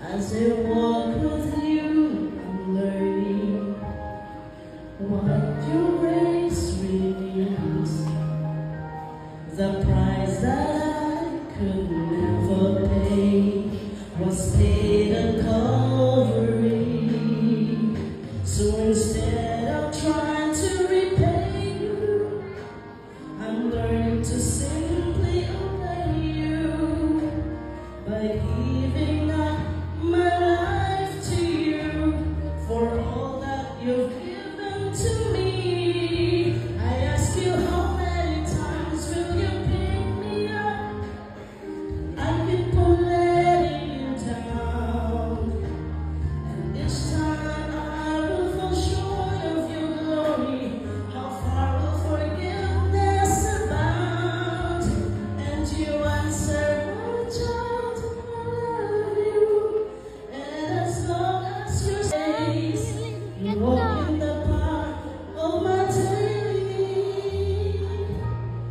As I walk with you, I'm learning what your grace reveals. The price that I could never pay was paid at Calvary. So instead of trying to repay you, I'm learning to simply obey you by giving up my life to you for all that you've given to me. I ask you, how many times will you pick me up? I keep on letting you down, and each time I will fall short of your glory. How far will forgiveness abound? And you answer, my child, I love you. And as long as you stay, you walk in the path of my daily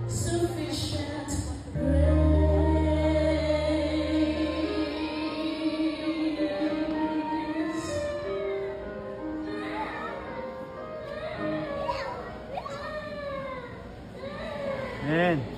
sufficient grace. Amen.